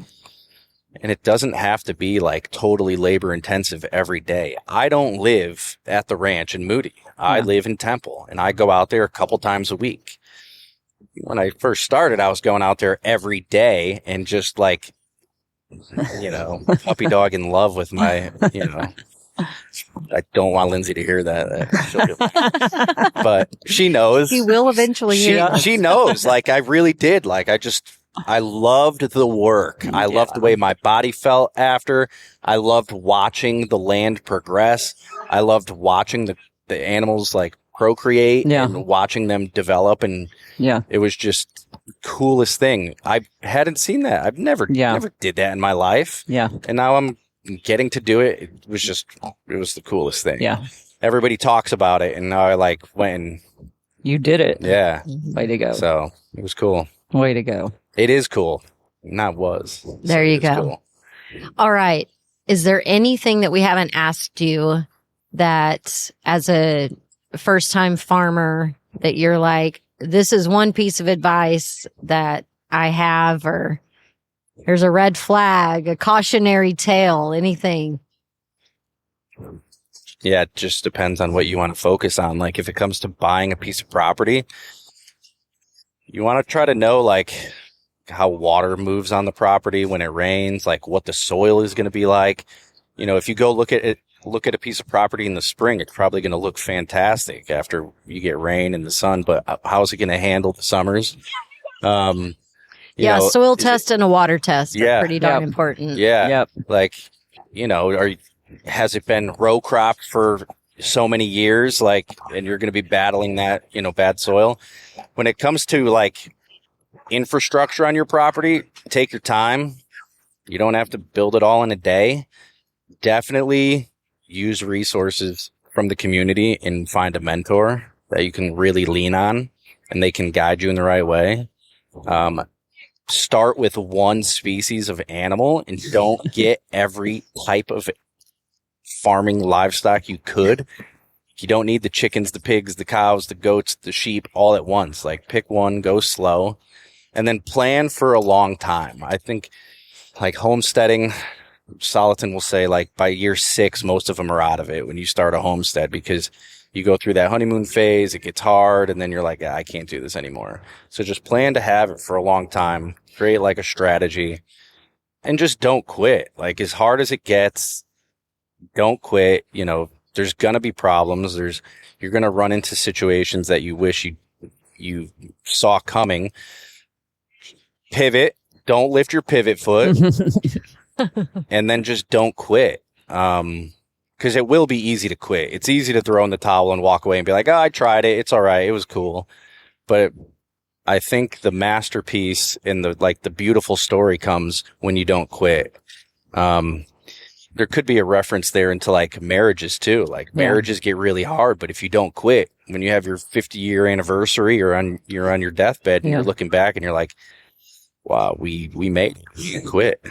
and it doesn't have to be like totally labor intensive every day. I don't live at the ranch in Moody. I live in Temple and I go out there a couple times a week. When I first started, I was going out there every day and just like, you know, puppy dog in love with my, you know, I don't want Lindsay to hear that. But she knows. She will eventually hear that. She knows. Like I really did. Like I loved the work. I loved the way my body felt after. I loved watching the land progress. I loved watching the animals like procreate and watching them develop. And it was just the coolest thing. I hadn't seen that. I've never did that in my life. Yeah. And now I'm getting to do it. It was the coolest thing. Yeah. Everybody talks about it. And now I like went and you did it. Yeah. Way to go. So it was cool. Way to go. It is cool. Not was. There you go. Cool. All right. Is there anything that we haven't asked you that as a first-time farmer that you're like, this is one piece of advice that I have, or here's a red flag, a cautionary tale, anything? Yeah, it just depends on what you want to focus on. Like if it comes to buying a piece of property, you want to try to know like how water moves on the property when it rains, like what the soil is going to be like. You know, if you go look at a piece of property in the spring, it's probably going to look fantastic after you get rain and the sun, but how is it going to handle the summers? Soil test and a water test are pretty darn important. Yeah. Yep. Like, you know, has it been row crop for so many years, like, and you're going to be battling that, you know, bad soil. When it comes to like infrastructure on your property, take your time. You don't have to build it all in a day. Definitely use resources from the community and find a mentor that you can really lean on and they can guide you in the right way. Start with one species of animal and don't get every type of farming livestock you could. You don't need the chickens, the pigs, the cows, the goats, the sheep all at once. Like pick one, go slow, and then plan for a long time. I think like homesteading, Salatin will say like by year 6, most of them are out of it when you start a homestead because you go through that honeymoon phase, it gets hard, and then you're like, I can't do this anymore. So just plan to have it for a long time, create like a strategy, and just don't quit. Like as hard as it gets, don't quit. You know, there's going to be problems. You're going to run into situations that you wish you saw coming. Pivot. Don't lift your pivot foot. And then just don't quit. Because it will be easy to quit. It's easy to throw in the towel and walk away and be like, I tried it. It's all right. It was cool. But I think the masterpiece and the beautiful story comes when you don't quit. There could be a reference there into like marriages too. Like marriages get really hard, but if you don't quit, when you have your 50-year anniversary or you're on your deathbed and you're looking back and you're like, wow, we made it. We quit.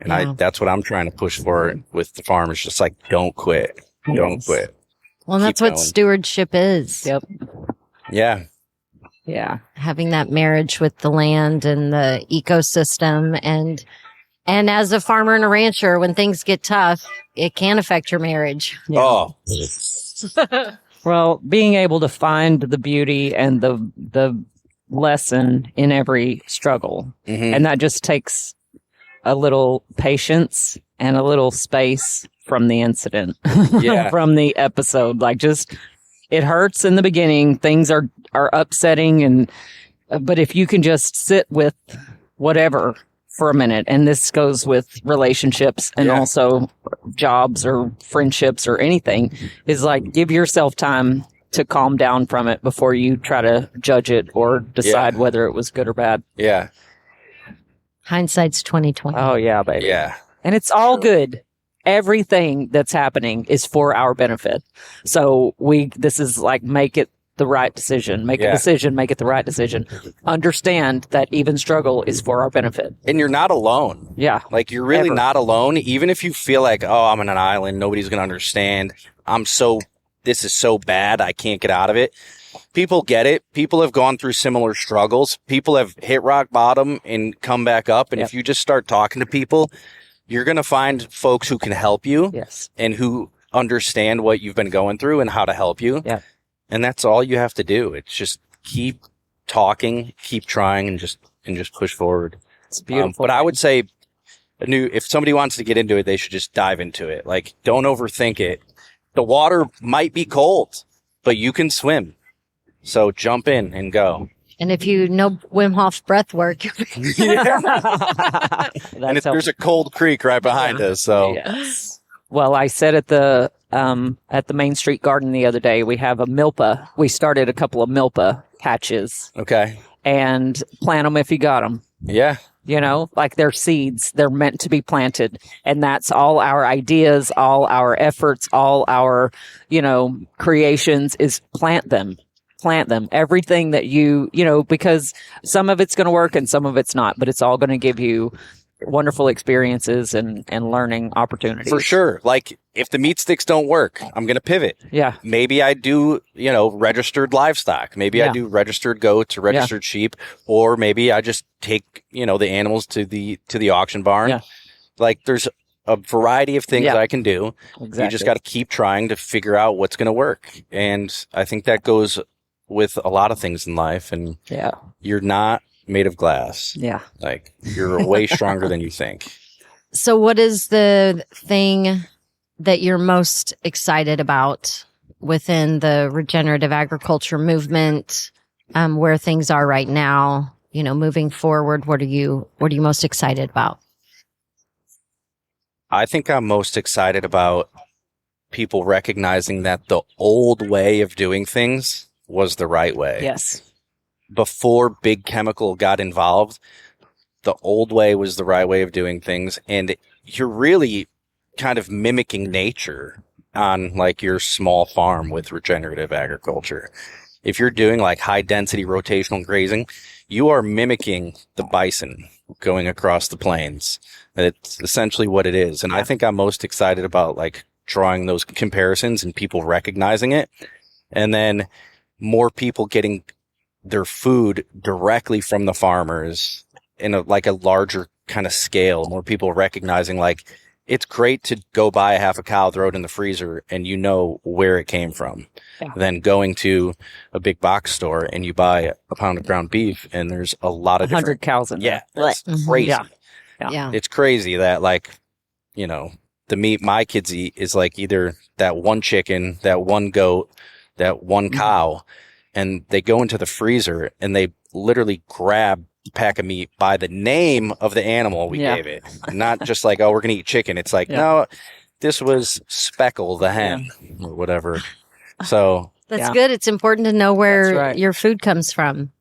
And that's what I'm trying to push for with the farmers. Just like, don't quit. Don't quit. Well, that's what stewardship is. Yep. Yeah. Yeah. Having that marriage with the land and the ecosystem. And as a farmer and a rancher, when things get tough, it can affect your marriage. Yeah. Oh. Well, being able to find the beauty and the lesson in every struggle. Mm-hmm. And that just takes a little patience and a little space from the incident, from the episode. Like just, it hurts in the beginning. Things are upsetting. But if you can just sit with whatever for a minute, and this goes with relationships and also jobs or friendships or anything, is like, give yourself time to calm down from it before you try to judge it or decide whether it was good or bad. Yeah. Hindsight's 20/20. Oh yeah, baby. Yeah. And it's all good. Everything that's happening is for our benefit. So this is like, make it the right decision. Make a Yeah. decision, make it the right decision. Understand that even struggle is for our benefit. And you're not alone. Yeah. Like, you're really Ever. not alone. Even if you feel like, oh, I'm on an island, nobody's going to understand. This is so bad, I can't get out of it. People get it. People have gone through similar struggles. People have hit rock bottom and come back up. And Yep. if you just start talking to people, you're going to find folks who can help you Yes. and who understand what you've been going through and how to help you. Yeah. And that's all you have to do. It's just keep talking, keep trying, and just push forward. It's beautiful. But I would say if somebody wants to get into it, they should just dive into it. Like, don't overthink it. The water might be cold, but you can swim. So jump in and go. And if you know Wim Hof's breath work, And there's a cold creek right behind us. So Yes. Well, I said at the Main Street Garden the other day, we have a milpa. We started a couple of milpa patches, okay. and plant them if you got them. Yeah. You know, like they're seeds. They're meant to be planted. And that's all our ideas, all our efforts, all our, creations is plant them. Plant them. Everything that because some of it's going to work and some of it's not, but it's all going to give you wonderful experiences and learning opportunities. For sure. Like, if the meat sticks don't work, I'm going to pivot. Yeah. Maybe I do, registered livestock. Maybe I do registered goats or registered sheep, or maybe I just take, the animals to the auction barn. Yeah. Like, there's a variety of things that I can do. Exactly. You just got to keep trying to figure out what's going to work. And I think that goes with a lot of things in life. And you're not made of glass. Yeah. Like, you're way stronger than you think. So what is the thing that you're most excited about within the regenerative agriculture movement, where things are right now, moving forward? What are you most excited about? I think I'm most excited about people recognizing that the old way of doing things was the right way. Yes. Before big chemical got involved, the old way was the right way of doing things. And you're really kind of mimicking nature on like your small farm with regenerative agriculture. If you're doing like high density rotational grazing, you are mimicking the bison going across the plains. It's essentially what it is. And I think I'm most excited about like drawing those comparisons and people recognizing it. And then more people getting their food directly from the farmers in a larger kind of scale. More people recognizing like it's great to go buy a half a cow, throw it in the freezer, and you know where it came from. Yeah. Than going to a big box store and you buy a pound of ground beef and there's a lot of 100 cows in there. Yeah, that's crazy. Yeah. It's crazy that the meat my kids eat is like either that one chicken, that one goat, that one cow, and they go into the freezer and they literally grab a pack of meat by the name of the animal we gave it. Not just like, oh, we're going to eat chicken. It's like, no, this was Speckle the hen or whatever. So that's good. It's important to know where your food comes from.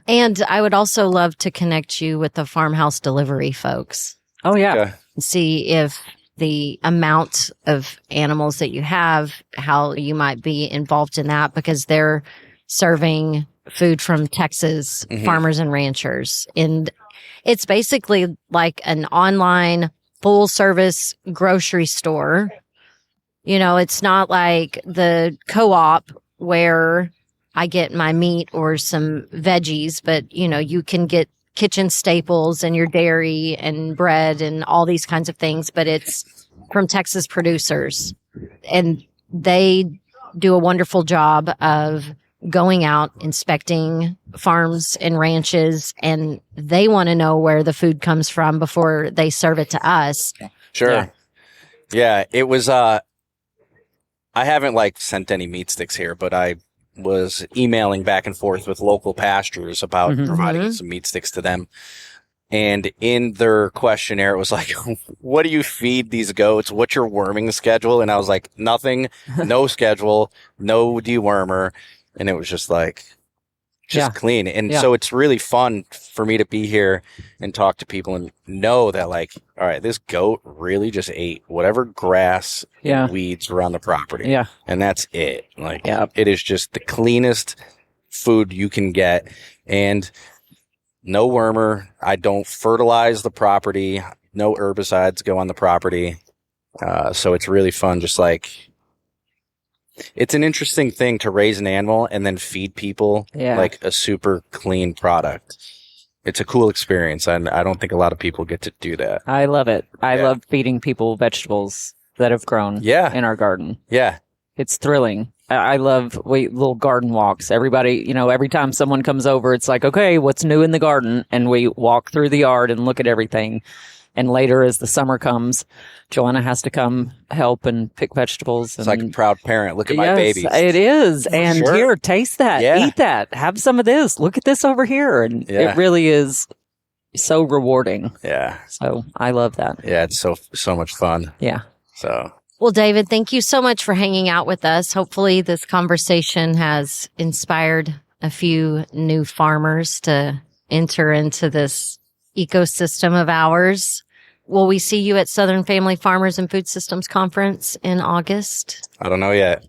And I would also love to connect you with the farmhouse delivery folks. Oh, yeah. Okay. See if the amount of animals that you have, how you might be involved in that, because they're serving food from Texas farmers and ranchers. And it's basically like an online full service grocery store. It's not like the co-op where I get my meat or some veggies, but you can get kitchen staples and your dairy and bread and all these kinds of things, but it's from Texas producers. And they do a wonderful job of going out, inspecting farms and ranches, and they want to know where the food comes from before they serve it to us. Sure. Yeah, it was, I haven't sent any meat sticks here, but I was emailing back and forth with local pastures about providing some meat sticks to them. And in their questionnaire, it was like, what do you feed these goats? What's your worming schedule? And I was like, nothing, no schedule, no dewormer. And it was just like, just clean. And so it's really fun for me to be here and talk to people and know that, like, all right, this goat really just ate whatever grass and weeds were on the property. Yeah. And that's it. Like, it is just the cleanest food you can get. And no wormer. I don't fertilize the property. No herbicides go on the property. So it's really fun. Just like, it's an interesting thing to raise an animal and then feed people like a super clean product. It's a cool experience. And I don't think a lot of people get to do that. I love it. I love feeding people vegetables that have grown in our garden. Yeah. It's thrilling. I love little garden walks. Everybody, you know, every time someone comes over, it's like, okay, what's new in the garden? And we walk through the yard and look at everything. And later, as the summer comes, Joanna has to come help and pick vegetables. It's like a proud parent. Look at my babies. It is. And here, taste that. Eat that. Have some of this. Look at this over here. And it really is so rewarding. Yeah. So I love that. Yeah, it's so much fun. Yeah. So. Well, David, thank you so much for hanging out with us. Hopefully this conversation has inspired a few new farmers to enter into this ecosystem of ours. Will we see you at Southern Family Farmers and Food Systems Conference in August? I don't know yet.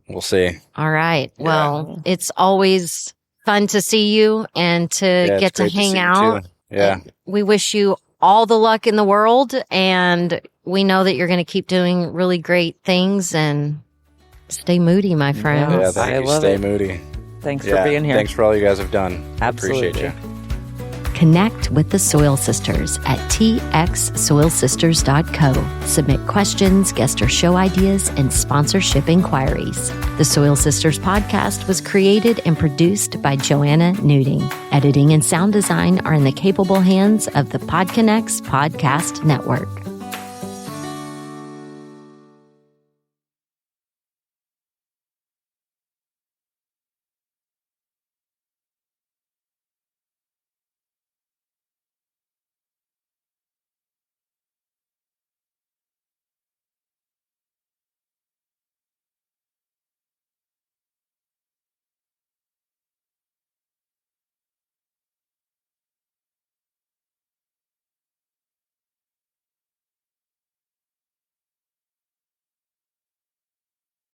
We'll see. All right. Well, it's always fun to see you and to get to hang out. Yeah. We wish you all the luck in the world, and we know that you're going to keep doing really great things, and stay moody, my friend. Yeah, thank you. Stay moody. Thanks for being here. Thanks for all you guys have done. Absolutely. Appreciate you. Connect with the Soil Sisters at txsoilsisters.co. Submit questions, guest or show ideas, and sponsorship inquiries. The Soil Sisters podcast was created and produced by Joanna Nuding. Editing and sound design are in the capable hands of the PodConnects Podcast Network.